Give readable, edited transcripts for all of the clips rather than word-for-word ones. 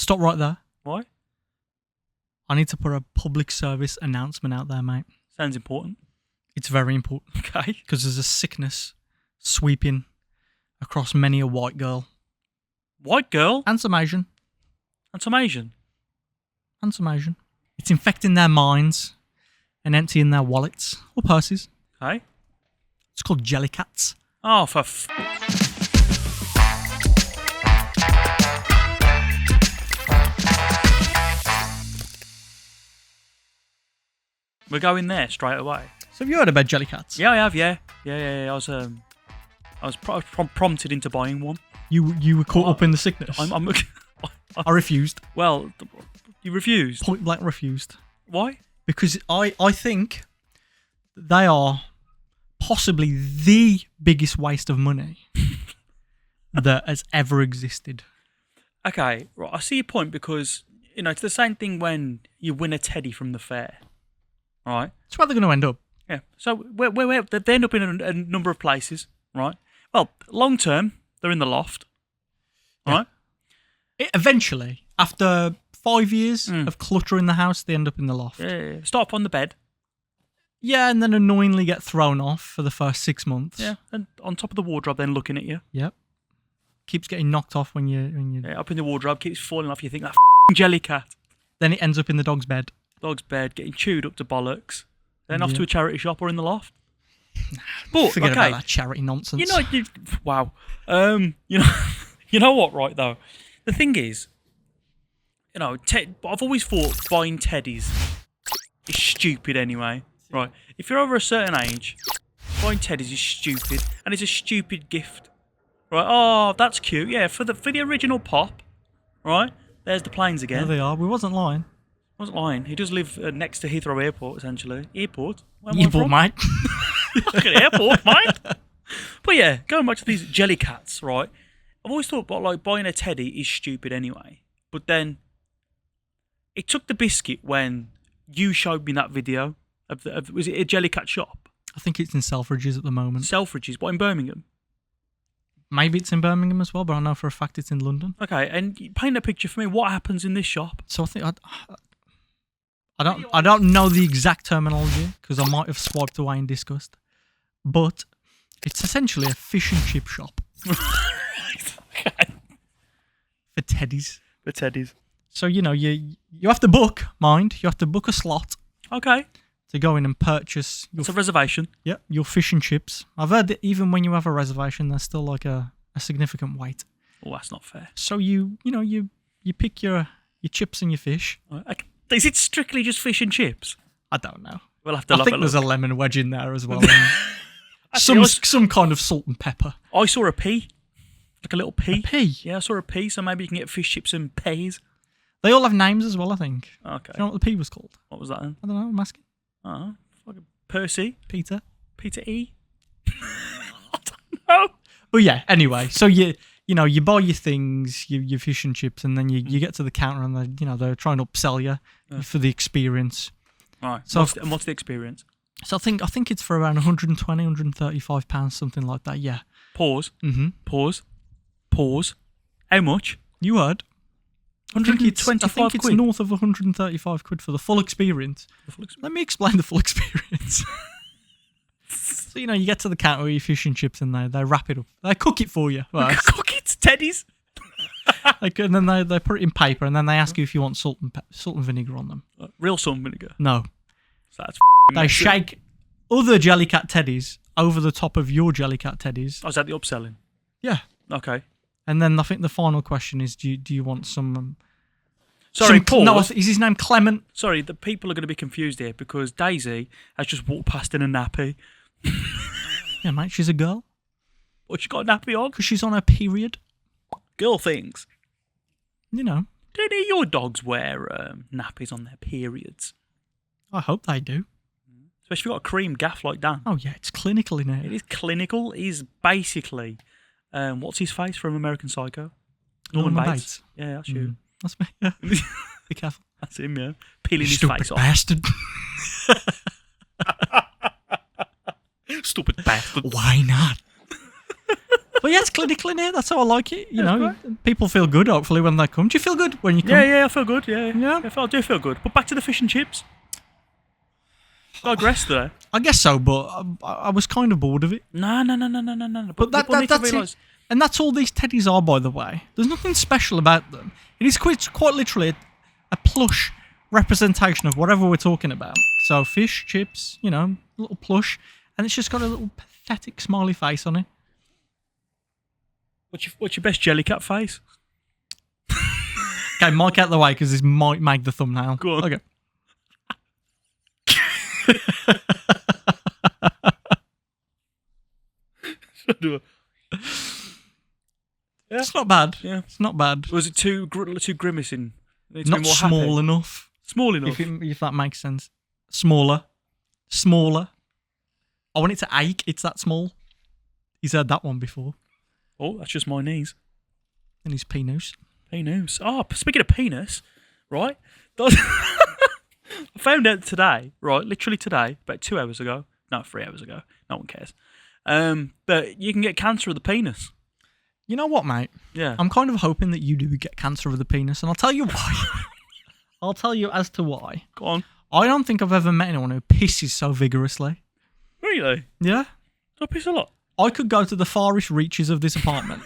Stop right there. Why? I need to put a public service announcement out there, mate. Sounds important. It's very important. Okay. Because there's a sickness sweeping across many a white girl. White girl? And some Asian. And some Asian? And some Asian. It's infecting their minds and emptying their wallets or purses. Okay. It's called Jellycats. Oh, for We're going there straight away. So have you heard about Jellycats? Yeah, I have. Yeah. I was prompted into buying one. You were caught up in the sickness. I refused. Well, you refused. Point blank refused. Why? Because I think they are possibly the biggest waste of money that has ever existed. Okay, right. I see your point because it's the same thing when you win a teddy from the fair, right? That's where they're going to end up. Yeah. So they end up in a number of places, right? Well, long term, they're in the loft, right? Eventually, after 5 years of cluttering the house, they end up in the loft. Yeah. Start up on the bed. Yeah, and then annoyingly get thrown off for the first 6 months. Yeah, and on top of the wardrobe, then looking at you. Yep. Keeps getting knocked off when you. Yeah, up in the wardrobe, keeps falling off. You think that Jellycat. Then it ends up in the dog's bed. Dog's bed, getting chewed up to bollocks. Then off to a charity shop or in the loft. But forget about that charity nonsense. Wow. You know what? Right though, the thing is, I've always thought buying teddies is stupid anyway. Right? If you're over a certain age, buying teddies is stupid, and it's a stupid gift. Right? Oh, that's cute. Yeah, for the original Pop. Right? There's the planes again. There they are. We wasn't lying. I wasn't lying. He does live next to Heathrow Airport, essentially. Airport? Airport, mate. Fucking airport, mate. But yeah, going back to these Jellycats, right? I've always thought buying a teddy is stupid anyway. But then it took the biscuit when you showed me that video of was it a Jellycat shop? I think it's in Selfridges at the moment. Selfridges, what, in Birmingham? Maybe it's in Birmingham as well, but I know for a fact it's in London. Okay, and paint a picture for me. What happens in this shop? So I think I don't know the exact terminology because I might have swiped away in disgust, but it's essentially a fish and chip shop. Okay. For teddies. For teddies. So you have to book. Mind, you have to book a slot. Okay. To go in and purchase. It's a reservation. Yeah, your fish and chips. I've heard that even when you have a reservation, there's still like a significant wait. Oh, that's not fair. So you pick your chips and your fish. Is it strictly just fish and chips? I don't know. We'll have to. I think there's a lemon wedge in there as well. Actually, some kind of salt and pepper. I saw a pea, like a little pea. A pea. Yeah, I saw a pea. So maybe you can get fish chips and peas. They all have names as well, I think. Okay. Do you know what the pea was called? What was that then? I don't know. I'm asking. Fucking Percy. Peter E. I don't know. But yeah, anyway, so you buy your things, your fish and chips, and then you get to the counter and they're trying to upsell you for the experience. Right. So what's the experience? So I think it's for around 120, 135 pounds, something like that. Yeah. Pause. Mm-hmm. Pause. How much? You heard. 125 I think it's north of 135 quid for the full experience. Let me explain the full experience. So, you get to the counter with your fish and chips and they wrap it up. They cook it for you. Cook it, teddies? And then they put it in paper and then they ask you if you want salt and vinegar on them. Real salt and vinegar? No. So that's they shake other Jellycat teddies over the top of your Jellycat teddies. Oh, is that the upselling? Yeah. Okay. And then I think the final question is, do you want some... Sorry, Paul. No, is his name Clement? Sorry, the people are going to be confused here because Daisy has just walked past in a nappy. Yeah, mate, she's a girl. What, she got a nappy on? Because she's on her period. Girl things. Don't any of your dogs wear nappies on their periods? I hope they do. Especially if you've got a cream gaff like that. Oh, yeah, it's clinical in here. It is clinical. He's basically... what's his face from American Psycho? Norman Bates. Yeah, that's you. That's me, yeah. Be careful. That's him, yeah. Peeling his Stupid face off. bastard. Stupid bastard. Why not? But yeah, it's clinical in here. That's how I like it. You know, people feel good, hopefully, when they come. Do you feel good when you come? Yeah, I feel good. Yeah. Yeah? I do feel good. But back to the fish and chips. Digress there. I guess so, but I was kind of bored of it. No. But that's it. And that's all these teddies are, by the way. There's nothing special about them. It is quite literally a plush representation of whatever we're talking about. So fish, chips, you know, little plush, and it's just got a little pathetic smiley face on it. What's your best Jellycat face? Okay, mic out the way because this might make the thumbnail. Go on. Okay. Yeah. It's not bad. Yeah. It's not bad. Was it too grimacing? Not more small happy. enough. Small enough. If that makes sense. Smaller. I want it to ache. It's that small. He's heard that one before. Oh, that's just my knees. And his penis. Penis. Oh, speaking of penis, right? I found out today, right? Literally today, about 2 hours ago. No, 3 hours ago. No one cares. That you can get cancer of the penis. You know what, mate? Yeah. I'm kind of hoping that you do get cancer of the penis, and I'll tell you why. I'll tell you as to why. Go on. I don't think I've ever met anyone who pisses so vigorously. Really? Yeah? I piss a lot. I could go to the farthest reaches of this apartment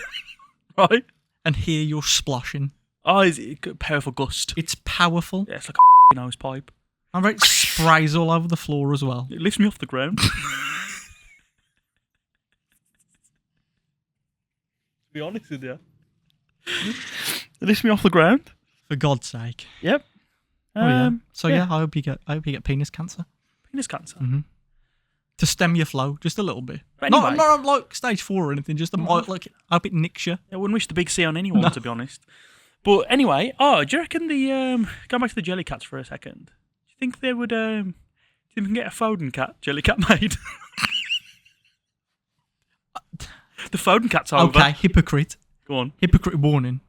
Right? and hear your splashing. Oh, is it a powerful gust? It's powerful. Yeah, it's like a nose pipe. I bet it sprays all over the floor as well. It lifts me off the ground. To be honest with you. It lifts me off the ground. For God's sake. Yep. So yeah, I hope you get penis cancer. Penis cancer. Mm-hmm. To stem your flow just a little bit. But anyway, not like stage 4 or anything. Just like I hope it nicks you. I wouldn't wish the big C on anyone, to be honest. But anyway, do you reckon going back to the Jellycats for a second? Do you think they would? Do you think we can get a Foden cat Jellycat made? The Foden cat's over. Okay, hypocrite. Go on. Hypocrite warning.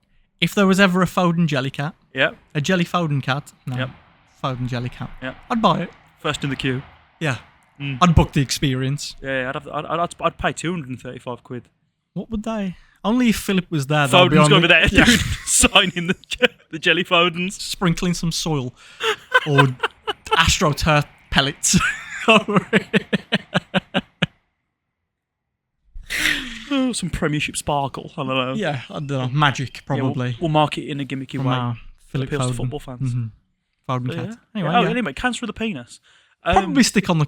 If there was ever a Foden Jellycat, Yep. a Jelly Foden cat, no, Yep. Foden Jellycat, Yep. I'd buy it. First in the queue. Yeah, I'd book the experience. Yeah, I'd pay 235 quid. What would they? Only if Philip was there. Foden's going to be there, Yeah. dude, signing the Jelly Fodens. Sprinkling some soil or astroturf pellets over it. Oh, some Premiership sparkle. I don't know. Yeah, I don't know. Magic, probably. We'll mark it in a gimmicky way. No, Philip Appeals to Foden. football fans. Foden But cat. yeah. Anyway, Anyway, cancer of the penis. probably stick on the.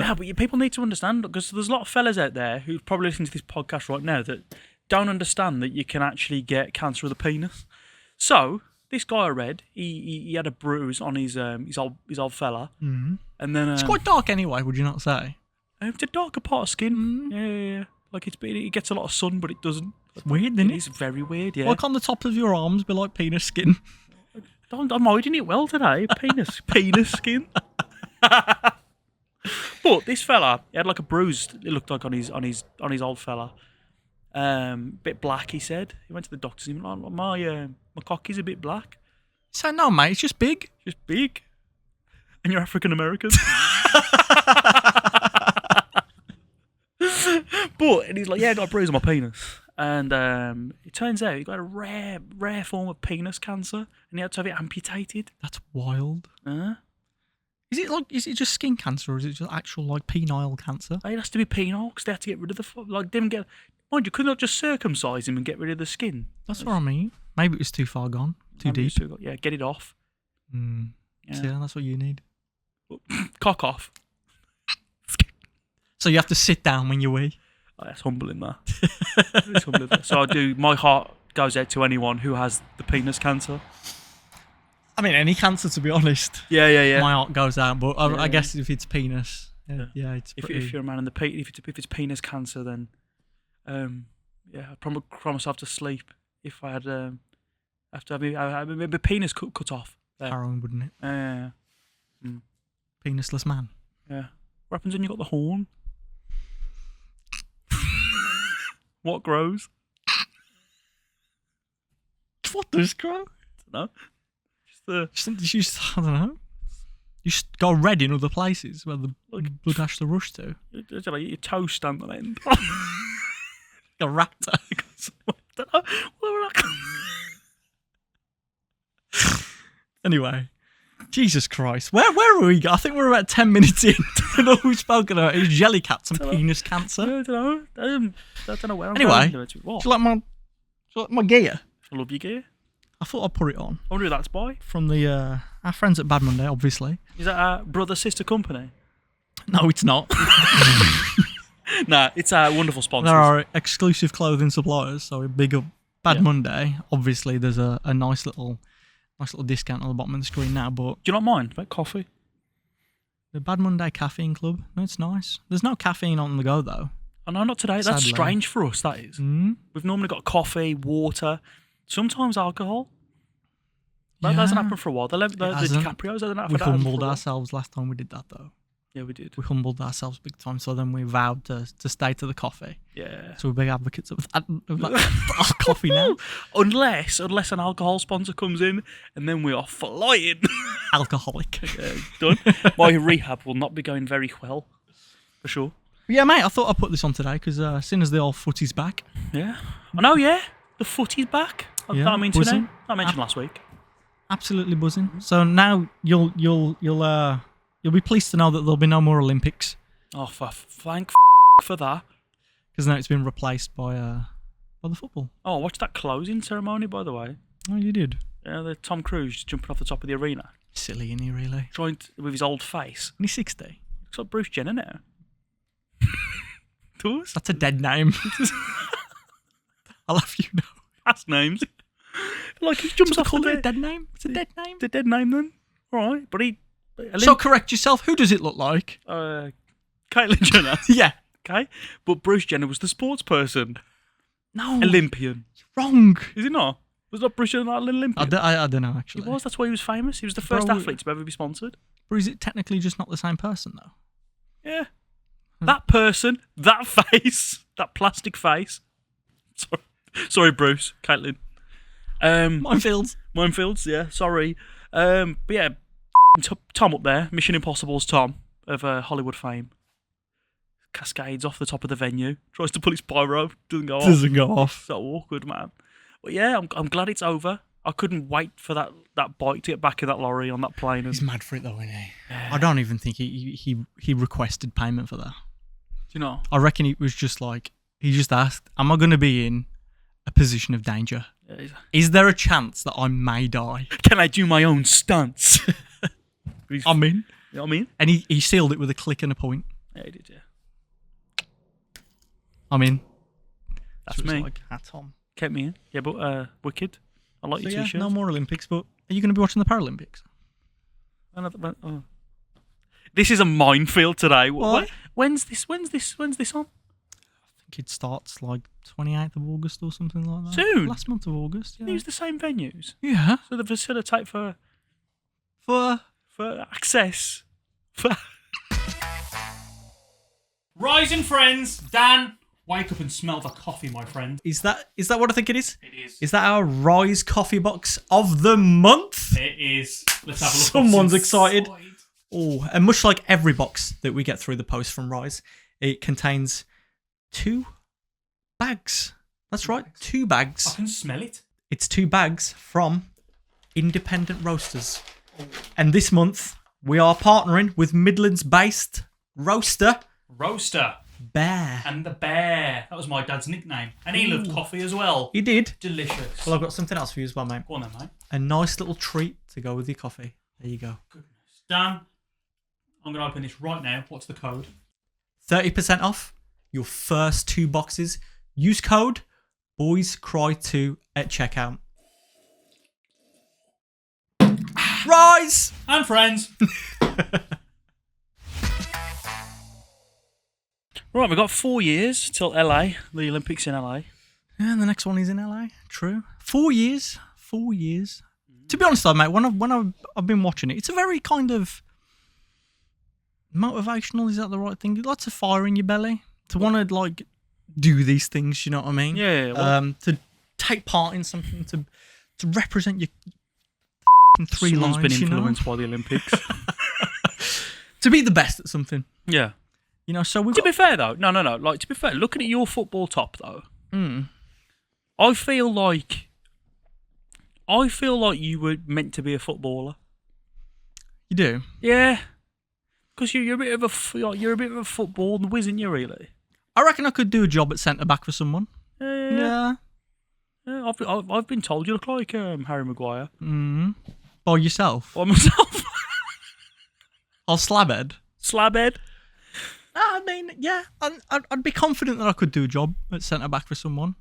Yeah, but people need to understand, because there's a lot of fellas out there who probably listen to this podcast right now that don't understand that you can actually get cancer of the penis. So this guy I read, he had a bruise on his old fella, and then It's quite dark anyway. Would you not say? it's a darker part of skin. Yeah. Like it gets a lot of sun, but it doesn't. It's weird, isn't it? It's very weird. Yeah. Like on the top of your arms, be like penis skin. I'm hiding it well today. Penis skin. But this fella, he had like a bruise. It looked like on his old fella. Bit black. He said he went to the doctors. He went, oh, my cocky's a bit black. So no, mate, it's just big. Just big. And you're African American. And he's like, yeah, I got a bruise on my penis. And it turns out he got a rare form of penis cancer, and he had to have it amputated. That's wild. Is it just skin cancer, or is it just actual like penile cancer? It has to be penile, because they had to get rid of the mind you, could not just circumcise him and get rid of the skin. That's what I mean. Maybe it was too far gone, too deep. Yeah, get it off. Yeah, that's what you need. Cock off. So you have to sit down when you wee. Oh, that's humbling, that. It's humbling. So my heart goes out to anyone who has the penis cancer. I mean, any cancer, to be honest. Yeah. My heart goes out, but I guess if it's penis, it's pretty... If you're a man in the if it's penis cancer, then I'd probably cry myself to sleep if I had after having my penis cut off. harrowing, wouldn't it? Yeah. Penisless man. Yeah. What happens when you got the horn? What grows? What does grow? I don't know. I don't know. You just go red in other places where the blood has to rush to. Your toes stand on end. A raptor. Anyway, Jesus Christ. Where were we? I think we're about 10 minutes in. And all we've spoken about is jellycats and penis cancer. I don't know. I don't know where I'm Anyway, going. do you like my gear? I love your gear. I thought I'd put it on. I wonder who that's by. From the our friends at Bad Monday, obviously. Is that our brother-sister company? No, it's not. Nah, it's our wonderful sponsors. There are exclusive clothing suppliers, so big up Bad Monday. Obviously, there's a nice little discount on the bottom of the screen now, but... Do you not mind about coffee? The Bad Monday Caffeine Club. No, it's nice. There's no caffeine on the go, though. Oh, no, not today. That's Sadly. strange for us, that is. Mm? We've normally got coffee, water, sometimes alcohol. That Yeah. hasn't happened for a while. The hasn't. DiCaprios hasn't happened. We that hasn't humbled for a while. ourselves last time we did that, though. Yeah, we did. We humbled ourselves big time, so then we vowed to stay to the coffee. Yeah. So we're big advocates of that coffee now. Unless an alcohol sponsor comes in, and then we are flying. Alcoholic. Done. My rehab will not be going very well, for sure. Yeah, mate, I thought I'd put this on today because as soon as the old footy's back. Yeah. I know, yeah. The footy's back. Yeah, That I mean to buzzing. know. I mentioned last week. Absolutely buzzing. So now you'll be pleased to know that there'll be no more Olympics Oh, thank for that. because now it's been replaced by the football. Oh, watch that closing ceremony, by the way. Oh, you did. Yeah, the Tom Cruise jumping off the top of the arena, Silly, isn't he, really? trying with his old face. And he's 60. Looks like Bruce Jenner now. Does? That's a dead name. I'll have you know. That's names. Like he jumps off Call the it a dead name? It's a dead name. The dead name then. All right, but he. So correct yourself. Who does it look like? Caitlyn Jenner. Yeah. Okay, but Bruce Jenner was the sports person. No. Olympian. Wrong. Is he not? Was not Bruce Jenner not an Olympian? I don't know, actually. He was. That's why he was famous. He was the first athlete to ever be sponsored. But is it technically just not the same person, though? Yeah. That person, that face, that plastic face. Sorry, Bruce, Caitlyn. Minefields, yeah, sorry. But yeah, Tom up there, Mission Impossible's Tom of Hollywood fame. Cascades off the top of the venue, tries to pull his pyro, doesn't go off. So awkward, man. But yeah, I'm glad it's over. I couldn't wait for that bike to get back in that lorry on that plane. He's mad for it, though, isn't he? Yeah. I don't even think he requested payment for that. Do you know? I reckon it was just like, he just asked, am I going to be in a position of danger? Yeah, is there a chance that I may die? Can I do my own stunts? I'm in. You know what I mean? And he sealed it with a click and a point. Yeah, he did, yeah. I'm in. That's so me. Like, Tom. Kept me in. Yeah, but wicked. I like your t-shirt. No more Olympics, but are you going to be watching the Paralympics? This is a minefield today. What? When's this on? I think it starts like 28th of August or something like that. Soon? Last month of August, yeah. Use the same venues. Yeah. So they facilitate for For access. Rising friends, Dan, wake up and smell the coffee, my friend. Is that what I think it is? It is. Is that our Rise coffee box of the month? It is. Let's have a look. Someone's what's excited. inside. Oh, and much like every box that we get through the post from Rise, it contains 2 bags. That's right, 2 I bags. can smell it. It's 2 bags from independent roasters. And this month, we are partnering with Midlands-based roaster Roaster. Bear. And the bear. That was my dad's nickname. And he loved coffee as well. You did? Delicious. Well, I've got something else for you as well, mate. Go on then, mate. A nice little treat to go with your coffee. There you go. Goodness. Dan, I'm going to open this right now. What's the code? 30% off your first 2 boxes. Use code BoysCry2 at checkout. Rise! And friends. Right, we've got 4 years till LA, the Olympics in LA. Yeah, and the next one is in LA. True. 4 years. 4 years. To be honest, though, mate, when I've been watching it, it's a very kind of motivational. Is that the right thing? Lots of fire in your belly to want to like do these things. You know what I mean? Yeah. Well, To take part in something to represent your 3 someone's lines. been influenced by the Olympics. To be the best at something. Yeah. You know, so we've To got... be fair, though, no. Like, to be fair, looking at your football top, though, I feel like you were meant to be a footballer. You do? Yeah, because you're a bit of a football whiz, aren't you? Really? I reckon I could do a job at centre back for someone. Yeah. I've been told you look like Harry Maguire. By yourself. By myself. I'll slabhead. Slabhead. I mean, yeah, I'd be confident that I could do a job at centre back for someone.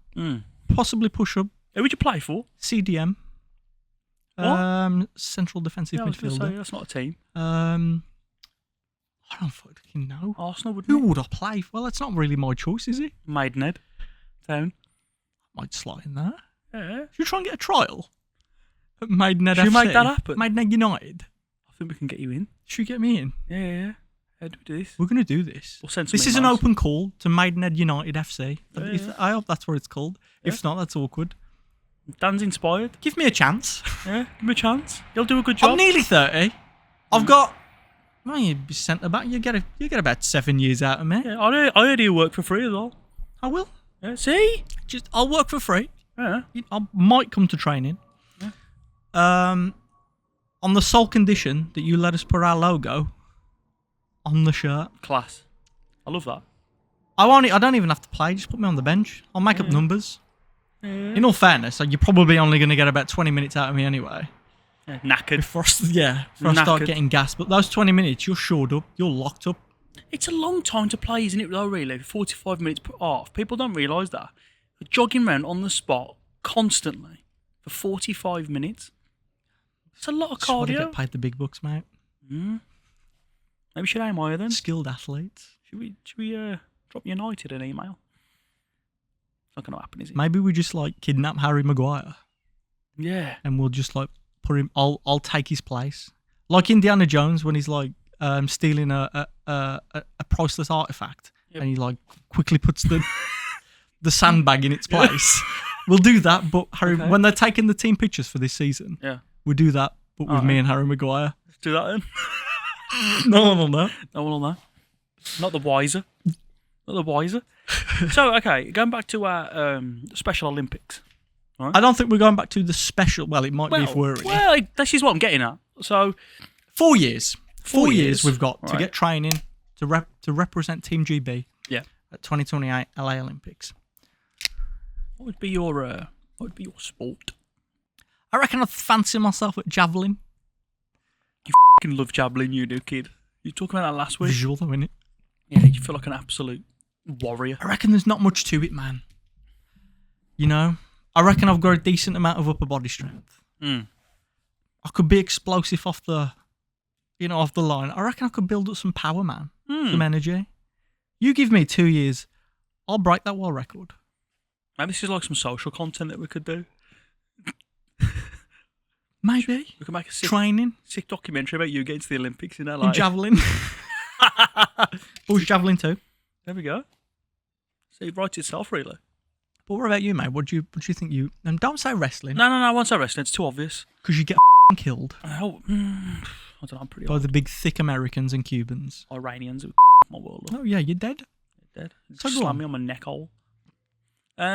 Possibly push up. Who would you play for? CDM. What? Central defensive Yeah, I was gonna midfielder. say, that's not a team. I don't fucking know. Arsenal would. Who would I play? Well, that's not really my choice, is it? Maidenhead. Town. Might slot in there. Yeah. Should we try and get a trial at Maidenhead Should we FC? make that happen? Maidenhead United. I think we can get you in. Should we get me in? Yeah. How do we do this? We're going to do this. We'll send some This is an emails. open call to Maidenhead United FC. Yeah. I hope that's what it's called. If not, that's awkward. Dan's inspired. Give me a chance. Yeah, give him a chance. He'll do a good job. I'm nearly 30. I've got... Well, you'd be centre back. You get about 7 years out of me. Yeah, I heard you work for free as well. I will. Yeah, see? I'll work for free. Yeah. I might come to training. On the sole condition that you let us put our logo on the shirt. Class. I love that. I don't even have to play. Just put me on the bench. I'll make up numbers. In all fairness, you're probably only going to get about 20 minutes out of me anyway. Yeah, knackered. Before I start getting gassed. But those 20 minutes, you're shored up. You're locked up. It's a long time to play, isn't it, though, really? 45 minutes per half. People don't realise that. Jogging around on the spot constantly for 45 minutes. It's a lot of Just want to cardio. get paid the big bucks, mate. Maybe we should aim higher then. Skilled athletes. Should we drop United an email? It's not going to happen, is it? Maybe we just kidnap Harry Maguire Yeah. and we'll just put him. I'll take his place, like Indiana Jones when he's stealing a priceless artifact and he quickly puts the sandbag in its place. We'll do that, but Harry, when they're taking the team pictures for this season, we'll do that, but with me and Harry Maguire. Let's do that then. No one will know. No one will know. Not the wiser. Not the wiser. So, okay, going back to our Special Olympics. Right? I don't think we're going back to the special. Well, it might be if we're. Well, this is what I'm getting at. So, 4 years. 4 years we've got to Right. get training to represent Team GB. Yeah. At 2028 LA Olympics. What would be your sport? I reckon I'd fancy myself at javelin. You fucking love javelin, you do, kid. You were talking about that last week. Visual though, innit? Yeah, you feel like an absolute warrior. I reckon there's not much to it, man. You know? I reckon I've got a decent amount of upper body strength. I could be explosive off the line. I reckon I could build up some power, man. Some energy. You give me 2 years, I'll break that world record. Maybe this is like some social content that we could do. Maybe. We could make a Training. sick documentary about you getting to the Olympics in LA. In javelin. Or javelin too. There we go. So it writes itself, really. But what about you, mate? What do you think you... And don't say wrestling. No, I won't say wrestling. It's too obvious. Because you get killed I don't know. I'm pretty by old. the big, thick Americans and Cubans. Iranians who my world up. Oh, yeah, you're dead. Dead. So go Slam on. me on my neck hole. You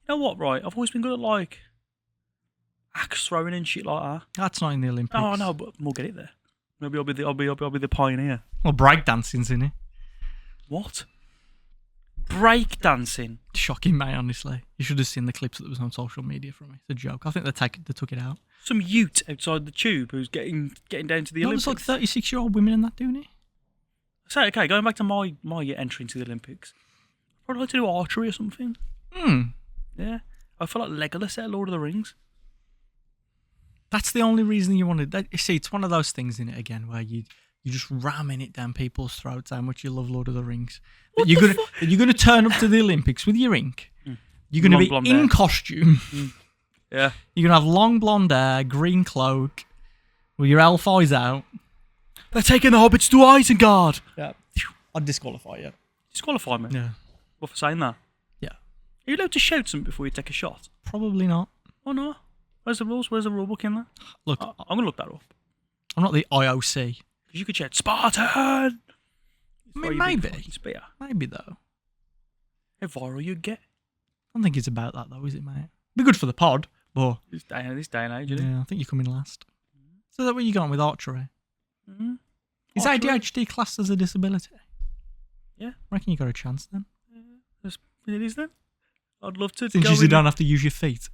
know what, right? I've always been good at, axe throwing and shit like that. That's not in the Olympics. Oh, no, but we'll get it there. Maybe I'll be the pioneer. Well, breakdancing's in it. What? Break dancing. Shocking, mate, honestly. You should have seen the clips that was on social media from it. It's a joke. I think they took it out. Some ute outside the tube who's getting down to the No, Olympics. there's 36-year-old women in that doing it. So, okay, going back to my entry into the Olympics. I'd probably like to do archery or something. Yeah. I feel like Legolas at Lord of the Rings. That's the only reason you wanted that. You see, it's one of those things in it again where you just ramming it down people's throats how much you love Lord of the Rings. That you're gonna turn up to the Olympics with your ink. You're gonna Long be blonde in hair. costume. Yeah. You're gonna have long blonde hair, green cloak, with your elf eyes out. They're taking the hobbits to Isengard. Yeah. I'd disqualify you. Disqualify me. Yeah. What for saying that? Yeah. Are you allowed to shout something before you take a shot? Probably not. Oh no. Where's the rules? Where's the rule book in there? Look, I'm gonna look that up. I'm not the IOC. Because you could shout Spartan. I mean, maybe. Spear. Maybe though. How viral you get. don't think it's about that though, is it, mate? Be good for the pod, but This day and age, isn't it? yeah, I think you're coming last. So that where you going with archery? Mm-hmm. Is Archery? ADHD classed as a disability? Yeah. I reckon you got a chance then. It is then. I'd love to Since go you in don't have to use your feet.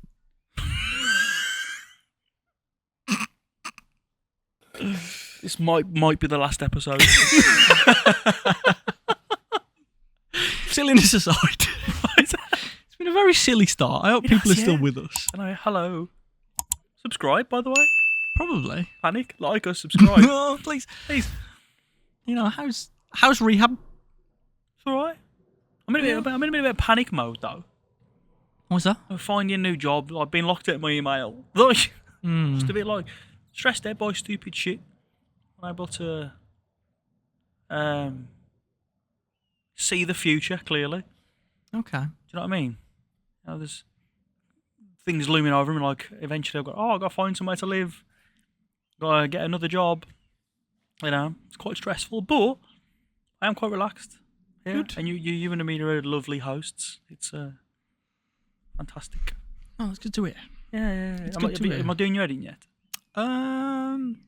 This might be the last episode. Silliness aside. It's been a very silly start. I hope people are still yeah. with us. I know, hello. Subscribe, by the way. Probably. Panic, like us, subscribe. No, please. Please. You know, how's rehab? It's alright. I'm in a bit of panic mode though. What's that? I'm finding a new job. I've been locked out of my email. Just a bit like stressed out by stupid shit. I'm able to see the future clearly. Okay. Do you know what I mean? You know, there's things looming over me. Like eventually, I've got to find somewhere to live. Got to get another job. You know, it's quite stressful, but I am quite relaxed. Yeah. Good. And you and Amina are lovely hosts. It's fantastic. Oh, it's good to hear. Yeah. It's good to hear. Am I doing your editing yet?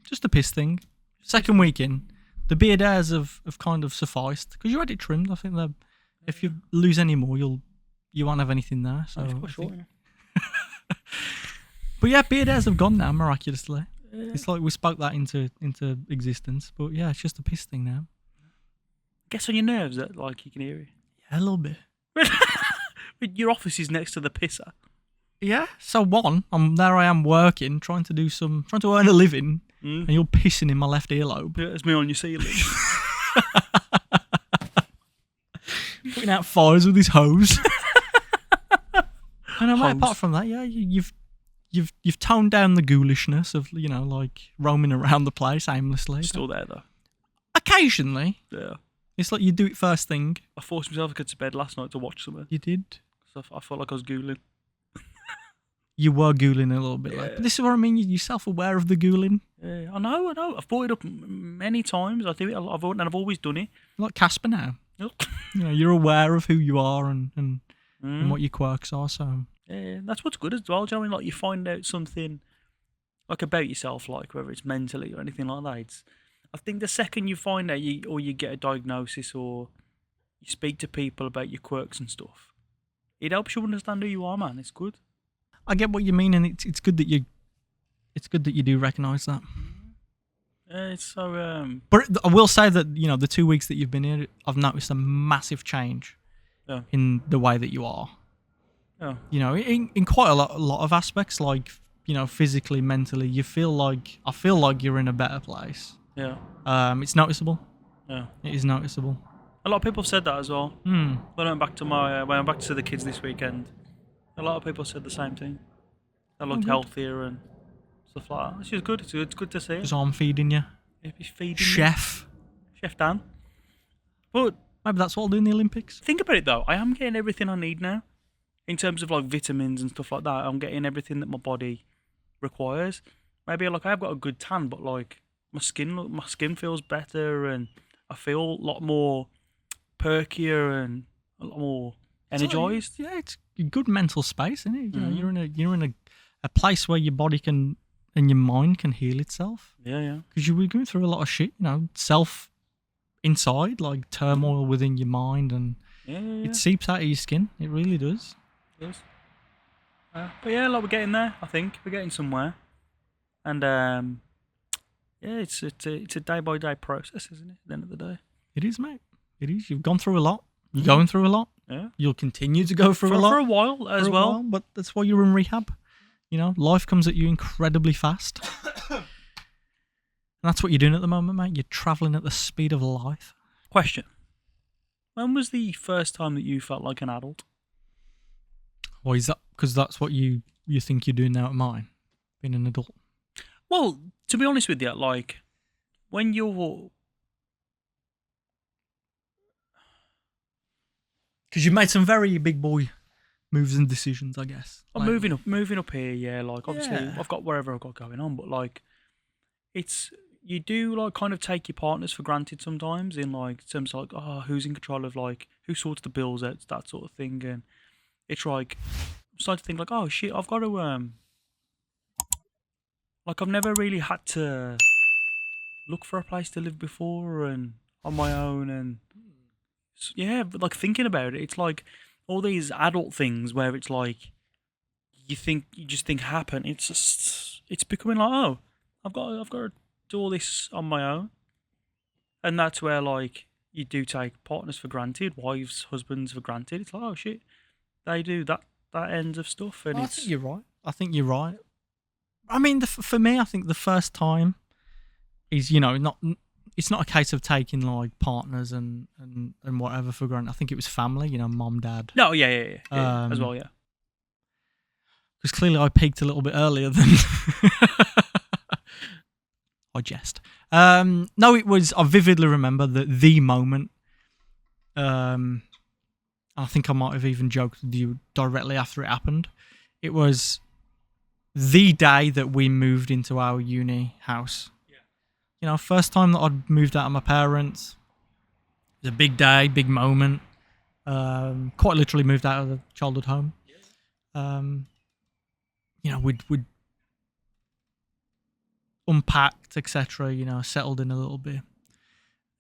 Just a piss thing. Second week in, the beard hairs have kind of sufficed because you had it trimmed. I think that if you lose any more, you won't have anything there. So, It's quite short, but yeah, beard hairs have gone now miraculously. Yeah. It's like we spoke that into existence. But yeah, it's just a piss thing now. Gets on your nerves that like you can hear it. Yeah, a little bit. Your office is next to the pisser. Yeah. So there I am working, trying to earn a living, and you're pissing in my left earlobe. Yeah, it's me on your ceiling. Putting out fires with his hose. And apart from that, yeah, you've toned down the ghoulishness of like roaming around the place aimlessly. Still there though. Occasionally. Yeah. It's like you do it first thing. I forced myself to go to bed last night to watch something. You did. So I felt like I was ghouling. You were ghouling a little bit. Yeah. But this is what I mean. You're self-aware of the ghouling. Yeah, I know. I've brought it up many times. I do it. I've always done it. Like Casper now. You're aware of who you are and what your quirks are. So yeah, that's what's good as well. Do you know what I mean? Like you find out something like about yourself, like whether it's mentally or anything like that. I think the second you find out, you get a diagnosis or you speak to people about your quirks and stuff, it helps you understand who you are, man. It's good. I get what you mean, and it's good that you do recognise that. It's so. But I will say that the 2 weeks that you've been here, I've noticed a massive change in the way that you are. Yeah. In quite a lot of aspects, like physically, mentally, I feel like you're in a better place. Yeah. It's noticeable. Yeah. It is noticeable. A lot of people said that as well. When I went back to when I went back to the kids this weekend, a lot of people said the same thing. They looked healthier and stuff like that. Which is good. It's good to see. Because I'm feeding you. He's feeding Chef. Chef Dan. But maybe that's what I'll do in the Olympics. Think about it though. I am getting everything I need now. In terms of like vitamins and stuff like that, I'm getting everything that my body requires. Maybe like I've got a good tan, but like my skin feels better and I feel a lot more perkier and a lot more energized. Yeah, it's a good mental space, isn't it? You're in a place where your body and your mind can heal itself. Yeah. Because you were going through a lot of shit, self inside, like turmoil within your mind, and it seeps out of your skin. It really does. It does. But yeah, like we're getting there. I think we're getting somewhere, and it's a day by day process, isn't it? At the end of the day, it is, mate. It is. You've gone through a lot. You're going through a lot. Yeah. You'll continue to go through a lot for a while as well. But that's why you're in rehab. Life comes at you incredibly fast. And that's what you're doing at the moment, mate. You're travelling at the speed of light. Question. When was the first time that you felt like an adult? Why is that? Because that's what you think you're doing now at mine, being an adult. Well, to be honest with you, like, when you're... Because you've made some very big boy moves and decisions, I guess. I'm moving up here, yeah. Like, obviously, I've got wherever I've got going on, but like, you do like kind of take your partners for granted sometimes. In like terms of like, who's in control of like who sorts the bills out, that sort of thing, and it's like I'm starting to think like, oh shit, I've got to like I've never really had to look for a place to live before and on my own and yeah, but like thinking about it, it's like all these adult things where it's like you just think happen. It's becoming like, oh, I've got to do all this on my own, and that's where like you do take partners for granted, wives, husbands for granted. It's like, oh shit, they do that end of stuff, and I think you're right. I think you're right. I mean, for me, I think the first time is not. It's not a case of taking like partners and whatever for granted. I think it was family, mom, dad. no, yeah, as well, yeah. Because clearly I peaked a little bit earlier than I jest. No, it was. I vividly remember the moment. I think I might have even joked with you directly after it happened. It was the day that we moved into our uni house. First time that I'd moved out of my parents. It was a big day, big moment. Quite literally moved out of the childhood home. We'd unpacked, etc. Settled in a little bit,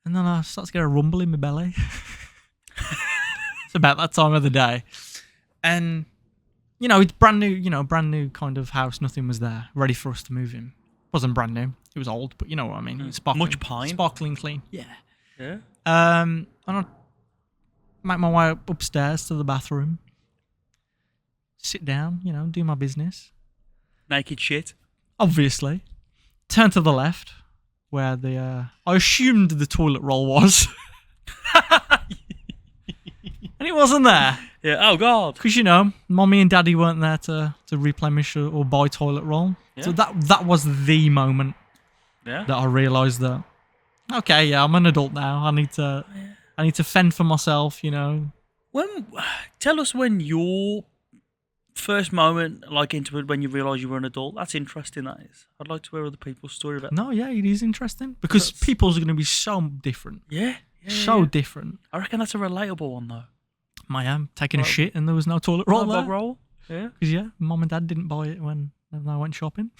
and then I started to get a rumble in my belly. It's about that time of the day, and it's brand new kind of house. Nothing was there, ready for us to move in. Wasn't brand new. It was old, but you know what I mean. Sparkling, much pine, sparkling clean. Yeah. Yeah. And I make my way upstairs to the bathroom. Sit down, do my business. Naked shit. Obviously. Turn to the left, where I assumed the toilet roll was. And it wasn't there. Yeah, oh God. Because, mommy and daddy weren't there to replenish or buy toilet roll. Yeah. So that was the moment that I realised that, okay, yeah, I'm an adult now. I need to fend for myself, Tell us when your first moment, like into it, when you realise you were an adult. That's interesting, that is. I'd like to hear other people's story about that. No, yeah, it is interesting. Because people's are going to be so different. Yeah. So different. I reckon that's a relatable one, though. I am taking a shit and there was no toilet roll there. Roll? Yeah. Because, mom and dad didn't buy it when I went shopping.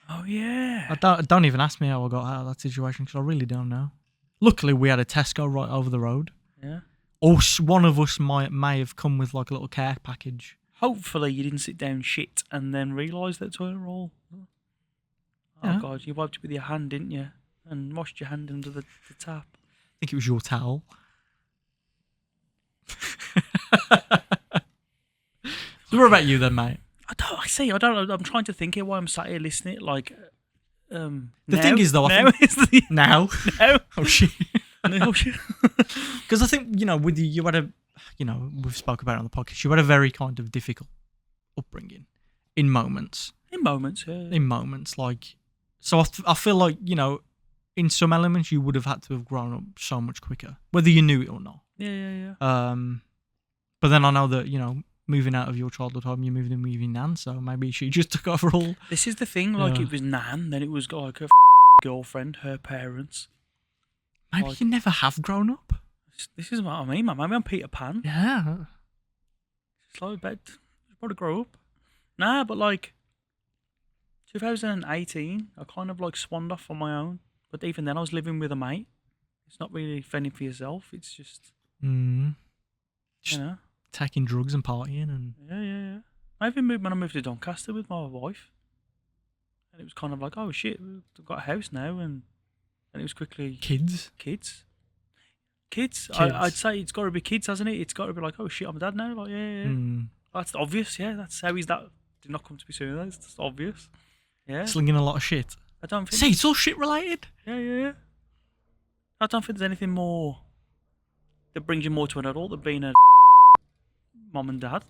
Oh, yeah. Don't even ask me how I got out of that situation because I really don't know. Luckily, we had a Tesco right over the road. Yeah. Or one of us may have come with like a little care package. Hopefully, you didn't sit down shit and then realise that toilet roll. Oh, God, you wiped it with your hand, didn't you? And washed your hand under the tap. I think it was your towel. So what about you then, mate? I don't know. I'm trying to think here why I'm sat here listening. Like, the thing is though, I think now. Oh shit. Because I think with you had we've spoke about it on the podcast. You had a very kind of difficult upbringing, in moments. In moments, yeah. In moments, like, so I feel like in some elements you would have had to have grown up so much quicker, whether you knew it or not. Yeah. But then I know that moving out of your childhood home, you moved in with your nan, so maybe she just took over all. This is the thing, like it was nan, then it was like her girlfriend, her parents. Maybe you never have grown up. This is what I mean, man. Maybe I'm Peter Pan. Yeah. It's like about to grow up. Nah, but like 2018, I kind of like swanned off on my own. But even then, I was living with a mate. It's not really fending for yourself. It's just, taking drugs and partying and yeah. I even moved when I moved to Doncaster with my wife, and it was kind of like, oh shit, we've got a house now, and it was quickly kids. I'd say it's got to be kids, hasn't it? It's got to be like, oh shit, I'm a dad now. Like yeah. That's obvious. Yeah, that's how he's that. Did not come to be soon. That's obvious. Yeah, slinging a lot of shit. I don't think. See, it's all shit related. Yeah. I don't think there's anything more that brings you more to an adult than being a mom and dad.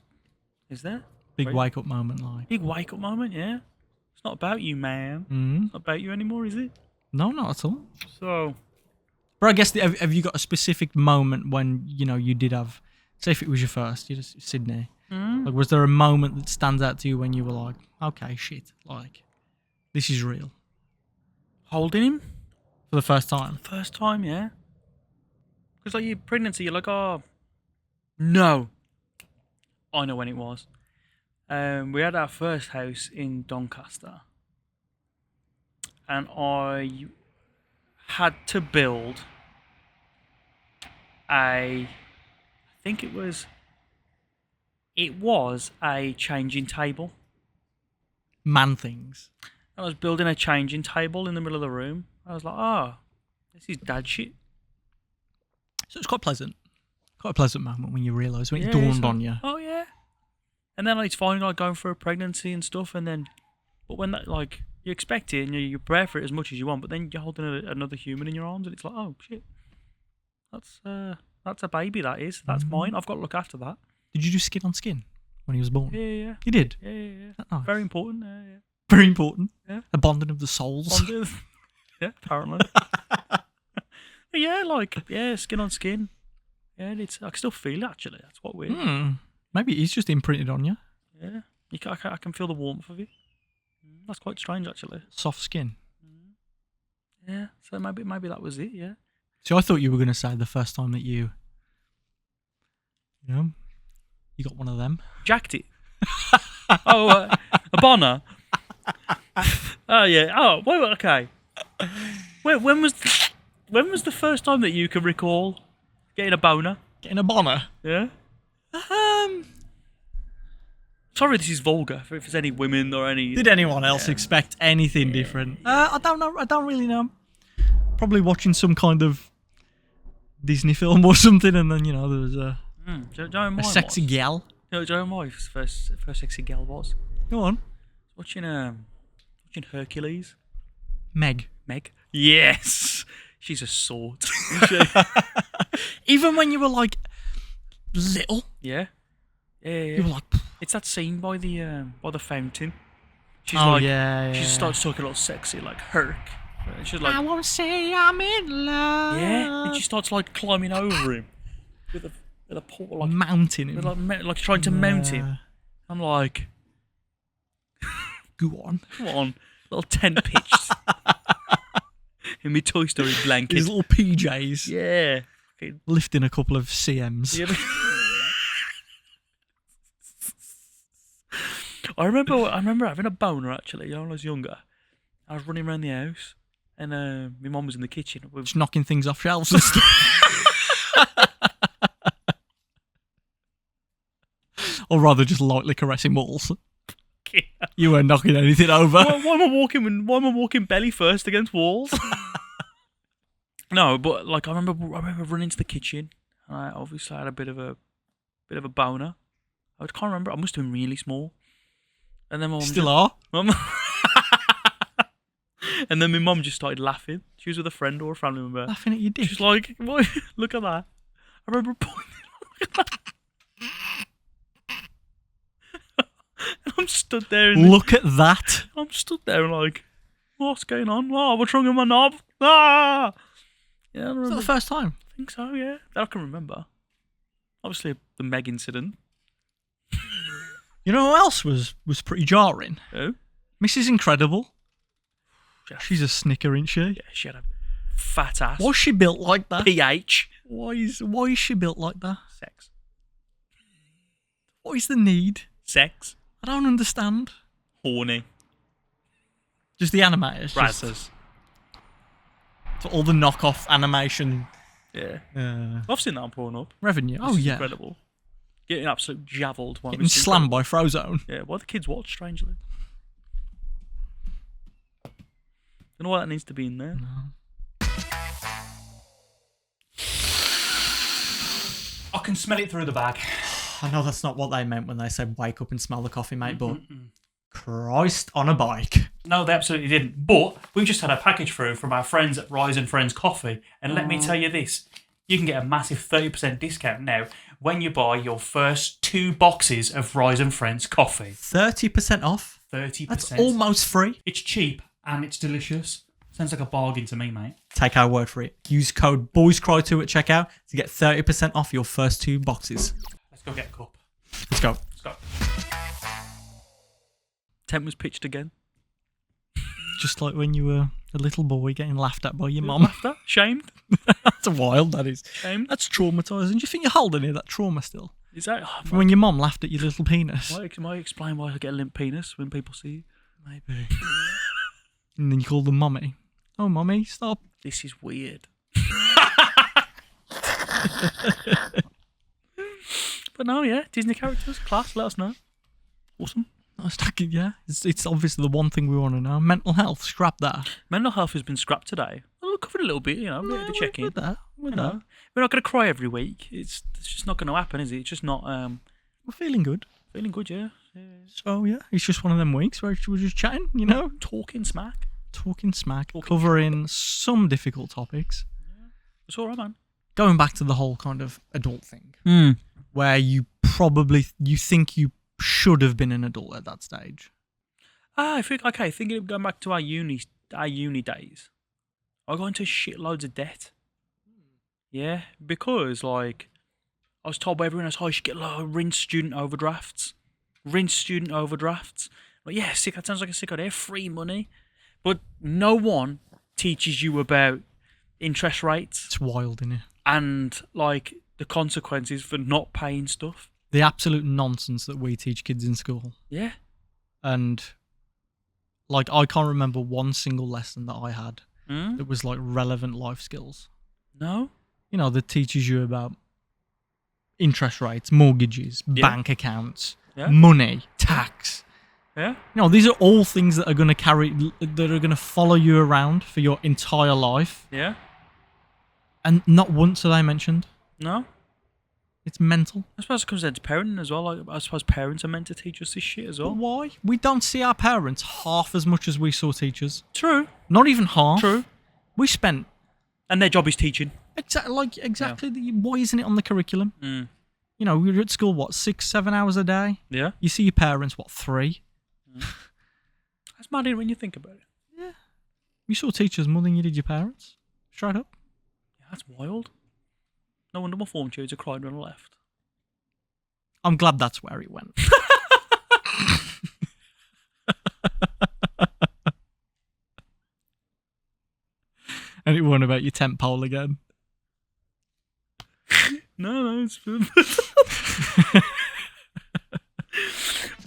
Is there? Big wake up moment, like. Big wake up moment, yeah. It's not about you, man. It's not about you anymore, is it? No, not at all. So, but I guess have you got a specific moment when you did have, say, if it was your first, you just Sydney. Like, was there a moment that stands out to you when you were like, okay, shit, like, this is real? Holding him for the first time. First time, yeah. Because like your pregnancy, you're like, oh, no. I know when it was. We had our first house in Doncaster, and I had to build I think it was a changing table. Man things. I was building a changing table in the middle of the room. I was like, oh, this is dad shit. So it's quite pleasant. Quite a pleasant moment when you realise, when it Yeah, dawned so- on you. Oh yeah. And then it's fine, like going for a pregnancy and stuff, and then, but when that, like, you expect it and you prepare for it as much as you want, but then you're holding another human in your arms, and it's like, oh shit, that's a baby. That is. That's mine. I've got to look after that. Did you do skin on skin when he was born? Yeah. You did? Yeah. Nice. Very important. Yeah. Very important. Yeah. A bonding of the souls. Yeah, apparently. But yeah, like, skin on skin. Yeah, and I can still feel it, actually. That's what weird. Maybe he's just imprinted on you. Yeah, I can feel the warmth of it. That's quite strange, actually. Soft skin. Yeah, so maybe that was it. Yeah. So I thought you were going to say the first time that you got one of them. Jacked it. A Bonner. Oh yeah. Oh, wait. Okay. When was the first time that you can recall getting a boner? Getting a bonner. Yeah. Sorry, this is vulgar. If there's any women or any. Did anyone else expect anything different? I don't know. I don't really know. Probably watching some kind of Disney film or something, and then there was a sexy gal. Do you know what my first sexy gal was? Go on. Watching Hercules. Meg. Yes, she's a sort. Even when you were like little, Yeah. you were like, It's that scene by the fountain. She's she starts talking all sexy like Herc. And she's like, I won't say I'm in love. yeah, and she starts like climbing over him with a pole, like Mounting him. like trying to mount him. I'm like, Go on. come on, little tent pitched in my Toy Story blanket. His little PJs. Yeah. Lifting a couple of CMs. Yeah. I remember having a boner actually. When I was younger, I was running around the house, and my mum was in the kitchen. Just knocking things off shelves and stuff. Or rather, just lightly caressing walls. You weren't knocking anything over. Why am I walking belly first against walls? No, but like I remember running to the kitchen, and I obviously had a bit of a boner. I can't remember. I must have been really small. And then my mum Still are. And then my mum just started laughing. She was with a friend or a family member. Laughing at your dick. She's like, "What? Look at that!" I remember pointing. And I'm stood there. Look at that. I'm stood there and like, what's going on? Oh, what's wrong with my knob? Ah! Yeah, I Was remember. that the first time? I think so, yeah. That I can remember. Obviously, the Meg incident. You know who else was pretty jarring? Oh? Mrs. Incredible. Yeah. She's a snicker, isn't she? Yeah, she had a fat ass. Why's she built like that? PH. Why is she built like that? Sex. What is the need? Sex. I don't understand. Horny. Just the animators. just- Brazzers. So all the knockoff animation Yeah. I've seen that on Pornhub. revenue. This Oh is yeah. incredible. Getting absolute javelled. While Getting slammed by Frozone. Yeah, why the kids watch, strangely. Don't know why that needs to be in there. I can smell it through the bag. I know that's not what they meant when they said wake up and smell the coffee, mate, but Christ on a bike. No, they absolutely didn't. But we've just had a package through from our friends at Rise and Friends Coffee. And let me tell you this. You can get a massive 30% discount now when you buy your first 2 boxes of Rise and Friends Coffee. 30% off? 30%. That's almost free. It's cheap and it's delicious. Sounds like a bargain to me, mate. Take our word for it. Use code BOYSCRY2 at checkout to get 30% off your first 2 boxes. Let's go get a cup. Let's go. Let's go. Tent was pitched again. Just like when you were a little boy getting laughed at by your mum. Laughed at? Shamed? That's wild, that is. Shamed? That's traumatising. Do you think you're holding any of that trauma still? Is that From when your mom laughed at your little penis. might explain why I get a limp penis when people see you? Maybe. And then you call them mommy. Oh, mommy, stop. This is weird. But no, yeah, Disney characters, class. Let us know. Awesome. Yeah, it's obviously the one thing we want to know. Mental health, scrap that. Mental health has been scrapped today. We'll cover it a little bit, you know, a bit of a check in. With that. You know. We're not going to cry every week. It's just not going to happen, is it? It's just not. We're feeling good. Feeling good, yeah. So yeah, it's just one of them weeks where we're just chatting, you know, Talking smack. Covering some difficult topics. It's all right, man. Going back to the whole kind of adult thing, where you think you should have been an adult at that stage. I think thinking of going back to our uni days, I got into shitloads of debt. Yeah, because like I was told by everyone else, you should get rinse student overdrafts. Like, yeah, sick. That sounds like a sick idea. Free money, but no one teaches you about interest rates. It's wild, isn't it? And like the consequences for not paying stuff. The absolute nonsense that we teach kids in school. Yeah. And like I can't remember one single lesson that I had that was like relevant life skills. No. You know, that teaches you about interest rates, mortgages, bank accounts, money, tax. Yeah. You know, these are all things that are going to follow you around for your entire life. Yeah. And not once are they mentioned. No. It's mental. I suppose it comes down to parenting as well. Like, I suppose parents are meant to teach us this shit as well. But why? We don't see our parents half as much as we saw teachers. True. Not even half. True. We spent... And their job is teaching. Exactly. Why isn't it on the curriculum? Mm. You know, we were at school, 6-7 hours a day? Yeah. You see your parents, 3? That's mad when you think about it. Yeah. You saw teachers more than you did your parents. Straight up. Yeah, that's wild. No wonder my form tutor cried when I left. I'm glad that's where it went. And it wasn't about your tent pole again. No, it's fun.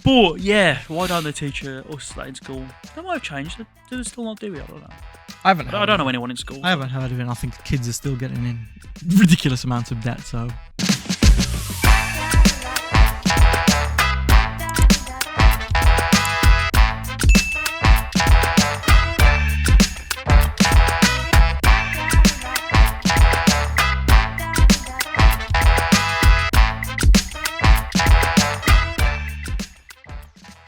But yeah, why don't they teach us that in school? They might have changed. Do they still not do it? I don't know. I don't know anyone in school. I haven't heard of it. I think kids are still getting in ridiculous amounts of debt, so